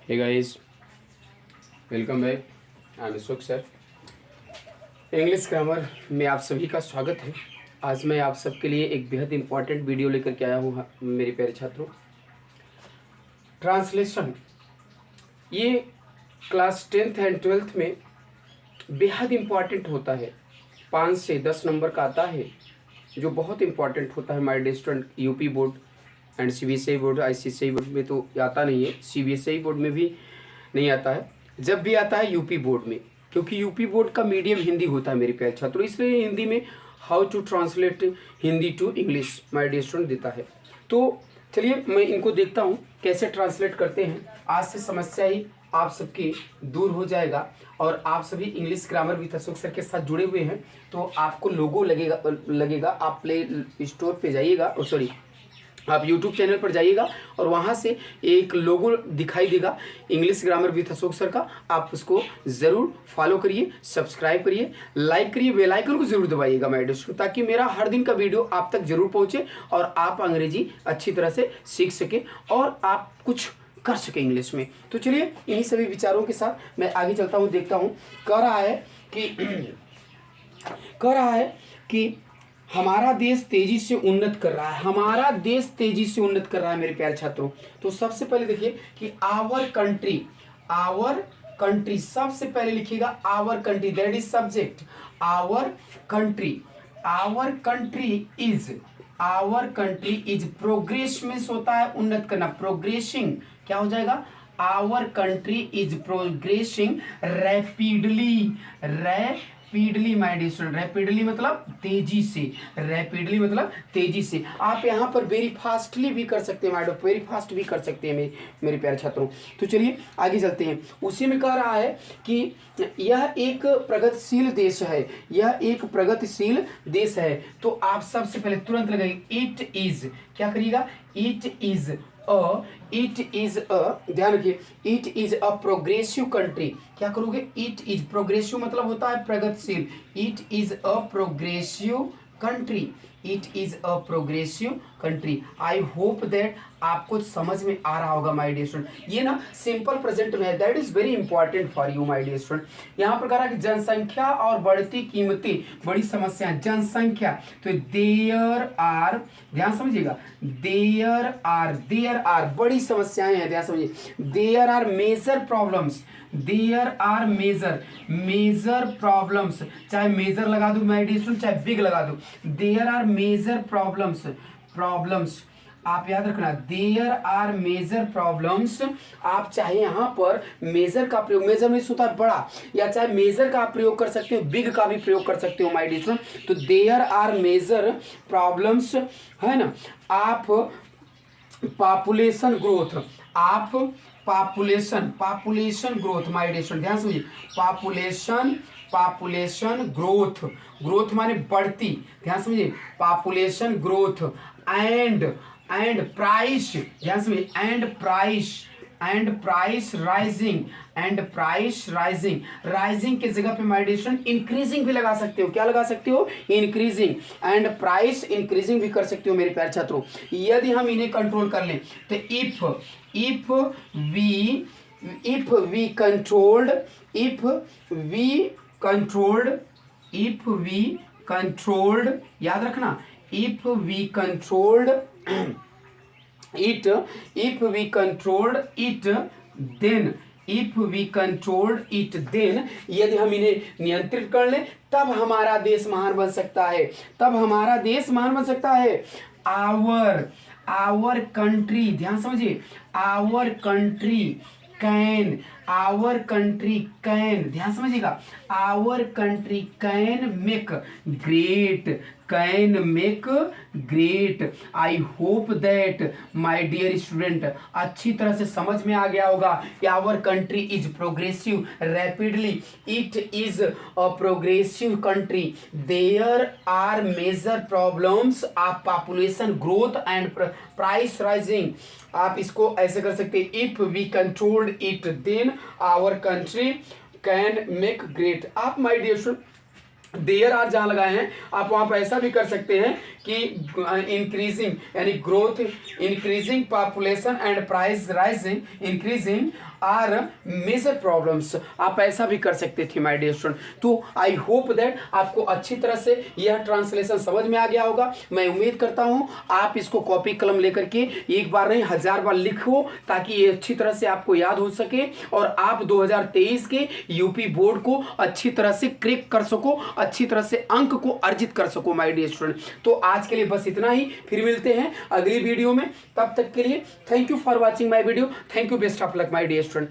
Hey guys, welcome back. I am Ashok sir. English grammar में आप सभी का स्वागत है। आज मैं आप सबके लिए एक बेहद इम्पॉर्टेंट वीडियो लेकर के आया हूँ मेरे प्यारे छात्रों। ट्रांसलेशन ये क्लास 10th एंड 12th में बेहद इम्पॉर्टेंट होता है। 5 से 10 नंबर का आता है, जो बहुत इम्पॉर्टेंट होता है my dear student. UP board and CBSE board, ICSE board में तो आता नहीं है, सीबीएसई बोर्ड में भी नहीं आता है। जब भी आता है यूपी बोर्ड में, क्योंकि यूपी बोर्ड का मीडियम हिंदी होता है मेरे प्यारे छात्रों, इसलिए हिंदी में how to translate Hindi to English my dear student देता है। तो चलिए मैं इनको देखता हूँ कैसे ट्रांसलेट करते हैं। आज से समस्या ही आप सबकी दूर हो जाएगा और आप सभी English grammar with Ashok sir के साथ जुड़े हुए हैं तो आपको लोगो लगेगा। आप प्ले स्टोर पे जाइएगा, सॉरी आप यूट्यूब चैनल पर जाइएगा और वहाँ से एक लोगो दिखाई देगा English grammar with Ashok sir का। आप उसको ज़रूर फॉलो करिए, सब्सक्राइब करिए, लाइक करिए, बेल आइकन को ज़रूर दबाइएगा माय डियर स्टूडेंट, ताकि मेरा हर दिन का वीडियो आप तक जरूर पहुँचे और आप अंग्रेजी अच्छी तरह से सीख सकें और आप कुछ कर सके इंग्लिश में। तो चलिए इन्हीं सभी विचारों के साथ मैं आगे चलता हूँ, देखता हूँ। कह रहा है कि हमारा देश तेजी से उन्नत कर रहा है। हमारा देश तेजी से उन्नत कर रहा है मेरे प्यारे छात्रों। तो सबसे पहले देखिए कि आवर कंट्री सबसे पहले लिखिएगा our country, that is subject. Our country is progress में होता है उन्नत करना, प्रोग्रेसिंग क्या हो जाएगा? Our country is progressing rapidly my dear student. Rapidly मतलब तेजी से, रैपिडली मतलब तेजी से। आप यहाँ पर वेरी फास्टली भी कर सकते हैं माय डियर, वेरी फास्ट भी कर सकते हैं मेरे प्यारे छात्रों। तो चलिए आगे चलते हैं। उसी में कह रहा है कि यह एक प्रगतिशील देश है, यह एक प्रगतिशील देश है। तो आप सबसे पहले तुरंत लगाइए इट इज, क्या करिएगा? इट इज अ, ध्यान रखिए, it is a progressive country. क्या करोगे? इट इज, प्रोग्रेसिव मतलब होता है प्रगतिशील। It is a progressive country, it is a progressive country. I hope that आपको समझ में आ रहा होगा माय डियर स्टूडेंट। ये ना सिंपल प्रेजेंट में है, that is very important for you my dear student. यहाँ पर कह रहा है कि जनसंख्या और बढ़ती कीमतें बड़ी समस्या। जनसंख्या तो देयर आर, ध्यान समझिएगा, देयर आर बड़ी समस्याएं हैं, ध्यान समझिए। There are major problems, there are major problems, चाहे मेजर लगा दूं माय डियर स्टूडेंट, चाहे बिग लगा दूं। देयर आर मेजर प्रॉब्लम्स आप याद रखना, देयर आर मेजर प्रॉब्लम्स। आप चाहे यहाँ पर मेजर का प्रयोग, मेजर में होता है बड़ा, या चाहे मेजर का आप प्रयोग कर सकते हो, बिग का भी प्रयोग कर सकते हो माय डियर स्टूडेंट। तो देयर आर मेजर प्रॉब्लम्स है ना। आप पॉपुलेशन ग्रोथ, आप population growth my dear student, ध्यान समझिए। पॉपुलेशन ग्रोथ माने बढ़ती, ध्यान समझिए। पॉपुलेशन ग्रोथ एंड प्राइस, ध्यान समझिए, एंड प्राइस राइजिंग के जगह पे माय डियर स्टूडेंट इंक्रीजिंग भी लगा सकते हो। क्या लगा सकते हो? इंक्रीजिंग। एंड प्राइस इंक्रीजिंग भी कर सकते हो मेरे प्यारे छात्रों। यदि हम इन्हें कंट्रोल कर लें तो इफ वी कंट्रोल्ड, याद रखना, if we controlled it if we controlled it then यदि हम इन्हें नियंत्रित कर लें तब हमारा देश महान बन सकता है, तब हमारा देश महान बन सकता है। आवर कंट्री, ध्यान समझिए, आवर कंट्री कैन, ध्यान समझिएगा, our country can make great. I hope that my dear student अच्छी तरह से समझ में आ गया होगा कि our country is progressive rapidly, it is a progressive country. There are major problems of population growth and price rising. आप इसको ऐसे कर सकते हैं, if we controlled it then our country can make great. आप my dear student there are जहाँ लगाए हैं आप वहाँ पर ऐसा भी कर सकते हैं कि इंक्रीजिंग यानी growth, increasing population and price rising increasing are major problems, आप ऐसा भी कर सकते थे माय डियर स्टूडेंट। तो आई होप दैट आपको अच्छी तरह से यह ट्रांसलेशन समझ में आ गया होगा। मैं उम्मीद करता हूँ आप इसको कॉपी कलम लेकर के एक बार नहीं 1000 बार लिखो ताकि ये अच्छी तरह से आपको याद हो सके और आप 2023 के यूपी बोर्ड को अच्छी तरह से क्रैक कर सको, अच्छी तरह से अंक को अर्जित कर सको माय डियर स्टूडेंट। तो आज के लिए बस इतना ही, फिर मिलते हैं अगली वीडियो में। तब तक के लिए thank you for watching my video. Thank you, best of luck my dear student.